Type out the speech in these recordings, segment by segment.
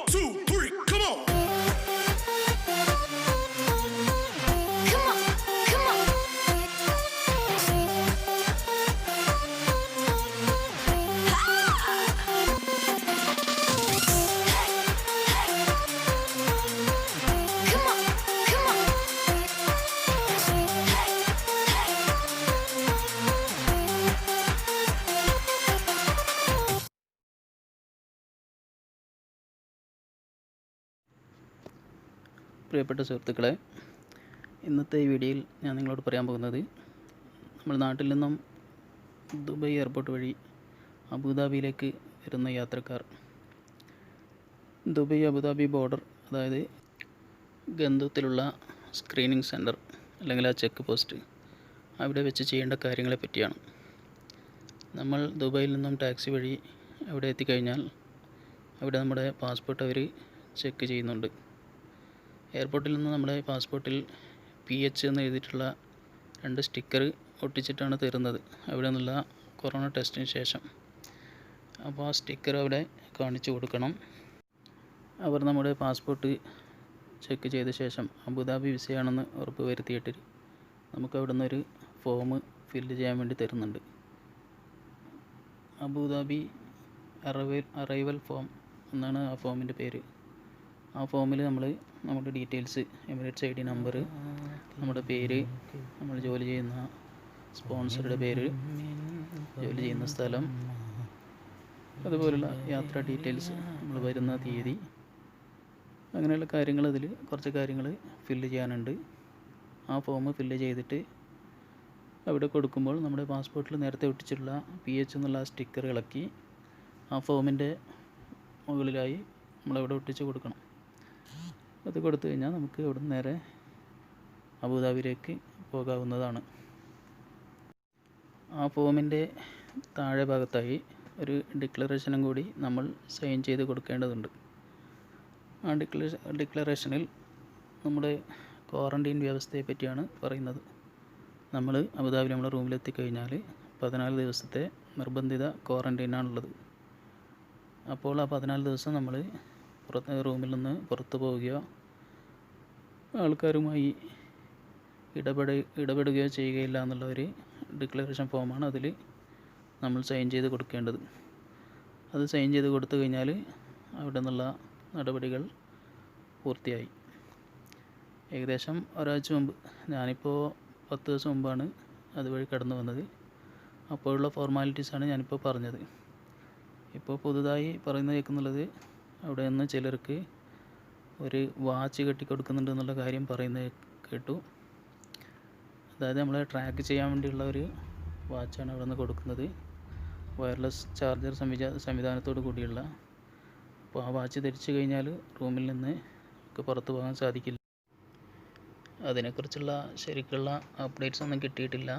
2, 3, come on. പ്രിയപ്പെട്ട സുഹൃത്തുക്കളെ, ഇന്നത്തെ ഈ വീഡിയോയിൽ ഞാൻ നിങ്ങളോട് പറയാൻ പോകുന്നത് നമ്മൾ നാട്ടിൽ നിന്നും ദുബായ് എയർപോർട്ട് വഴി അബുദാബിയിലേക്ക് വരുന്ന യാത്രക്കാർ ദുബായ് അബുദാബി ബോർഡർ, അതായത് ഗന്തൂത്തിലുള്ള സ്ക്രീനിങ് സെൻറ്റർ അല്ലെങ്കിൽ ആ ചെക്ക് പോസ്റ്റ്, അവിടെ വെച്ച് ചെയ്യേണ്ട കാര്യങ്ങളെ പറ്റിയാണ്. നമ്മൾ ദുബായിൽ നിന്നും ടാക്സി വഴി അവിടെ എത്തിക്കഴിഞ്ഞാൽ അവിടെ നമ്മുടെ പാസ്പോർട്ട് അവർ ചെക്ക് ചെയ്യുന്നുണ്ട്. എയർപോർട്ടിൽ നിന്ന് നമ്മുടെ പാസ്പോർട്ടിൽ PH എന്ന് എഴുതിയിട്ടുള്ള 2 സ്റ്റിക്കർ ഒട്ടിച്ചിട്ടാണ് തരുന്നത് അവിടെ നിന്നുള്ള കൊറോണ ടെസ്റ്റിന് ശേഷം. അപ്പോൾ ആ സ്റ്റിക്കർ അവിടെ കാണിച്ചു കൊടുക്കണം. അവർ നമ്മുടെ പാസ്പോർട്ട് ചെക്ക് ചെയ്ത ശേഷം അബുദാബി വിസയാണെന്ന് ഉറപ്പ് വരുത്തിയിട്ട് നമുക്ക് അവിടെ നിന്നൊരു ഫോം ഫില്ല് ചെയ്യാൻ വേണ്ടി തരുന്നുണ്ട്. അബുദാബി അറൈവൽ ഫോം എന്നാണ് ആ ഫോമിൻ്റെ പേര്. ആ ഫോമിൽ നമ്മുടെ ഡീറ്റെയിൽസ്, എമിറേറ്റ്സ് ID നമ്പർ, നമ്മുടെ പേര്, നമ്മൾ ജോലി ചെയ്യുന്ന സ്പോൺസറുടെ പേര്, ജോലി ചെയ്യുന്ന സ്ഥലം, അതുപോലുള്ള യാത്രാ ഡീറ്റെയിൽസ്, നമ്മൾ വരുന്ന തീയതി, അങ്ങനെയുള്ള കാര്യങ്ങൾ, അതിൽ കുറച്ച് കാര്യങ്ങൾ ഫില്ല് ചെയ്യാനുണ്ട്. ആ ഫോം ഫില്ല് ചെയ്തിട്ട് അവിടെ കൊടുക്കുമ്പോൾ നമ്മുടെ പാസ്പോർട്ടിൽ നേരത്തെ ഒട്ടിച്ചിട്ടുള്ള PH എന്നുള്ള സ്റ്റിക്കർ ഇളക്കി ആ ഫോമിൻ്റെ മുകളിലായി നമ്മളവിടെ ഒട്ടിച്ച് കൊടുക്കണം. അത് കൊടുത്തു കഴിഞ്ഞാൽ നമുക്ക് അവിടെ നിന്ന് നേരെ അബുദാബിയിലേക്ക് പോകാവുന്നതാണ്. ആ ഫോമിൻ്റെ താഴെ ഭാഗത്തായി ഒരു ഡിക്ലറേഷനും കൂടി നമ്മൾ സൈൻ ചെയ്ത് കൊടുക്കേണ്ടതുണ്ട്. ആ ഡിക്ലറേഷനിൽ നമ്മുടെ ക്വാറൻറ്റീൻ വ്യവസ്ഥയെ പറ്റിയാണ് പറയുന്നത്. നമ്മൾ അബുദാബിയിൽ നമ്മുടെ റൂമിലെത്തിക്കഴിഞ്ഞാൽ 14 ദിവസത്തെ നിർബന്ധിത ക്വാറൻറ്റീനാണുള്ളത്. അപ്പോൾ ആ 14 ദിവസം നമ്മൾ റൂമിൽ നിന്ന് പുറത്തു പോവുകയോ ആൾക്കാരുമായി ഇടപെടുകയോ ചെയ്യുകയില്ല എന്നുള്ള ഒരു ഡിക്ലറേഷൻ ഫോമാണ് അതിൽ നമ്മൾ സൈൻ ചെയ്ത് കൊടുക്കേണ്ടത്. അത് സൈൻ ചെയ്ത് കൊടുത്തു കഴിഞ്ഞാൽ അവിടെ നിന്നുള്ള നടപടികൾ പൂർത്തിയായി. ഏകദേശം ഒരാഴ്ച മുമ്പ്, ഞാനിപ്പോൾ 10 ദിവസം മുമ്പാണ് അതുവഴി കടന്നു വന്നത്. അപ്പോഴുള്ള ഫോർമാലിറ്റീസാണ് ഞാനിപ്പോൾ പറഞ്ഞത്. ഇപ്പോൾ പുതുതായി പറയുന്നത് കേൾക്കുന്നുള്ളത്, അവിടെ നിന്ന് ചിലർക്ക് ഒരു വാച്ച് കെട്ടിക്കൊടുക്കുന്നുണ്ട് എന്നുള്ള കാര്യം പറയുന്നത് കേട്ടു. അതായത് നമ്മളെ ട്രാക്ക് ചെയ്യാൻ വേണ്ടിയുള്ള ഒരു വാച്ചാണ് അവിടെ നിന്ന് കൊടുക്കുന്നത്, വയർലെസ് ചാർജർ സംവിധാനത്തോട് കൂടിയുള്ള. അപ്പോൾ ആ വാച്ച് ധരിച്ചു കഴിഞ്ഞാൽ റൂമിൽ നിന്ന് ഒക്കെ പുറത്തു പോകാൻ സാധിക്കില്ല. അതിനെക്കുറിച്ചുള്ള ശരിക്കുള്ള അപ്ഡേറ്റ്സ് ഒന്നും കിട്ടിയിട്ടില്ല.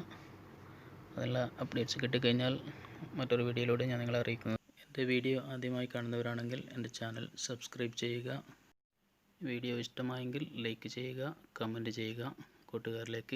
അതിനുള്ള അപ്ഡേറ്റ്സ് കിട്ടിക്കഴിഞ്ഞാൽ മറ്റൊരു വീഡിയോയിലൂടെ ഞാൻ നിങ്ങളെ അറിയിക്കുന്നു. എൻ്റെ വീഡിയോ ആദ്യമായി കാണുന്നവരാണെങ്കിൽ എൻ്റെ ചാനൽ സബ്സ്ക്രൈബ് ചെയ്യുക. വീഡിയോ ഇഷ്ടമായെങ്കിൽ ലൈക്ക് ചെയ്യുക, കമൻറ്റ് ചെയ്യുക, കൂട്ടുകാരിലേക്ക്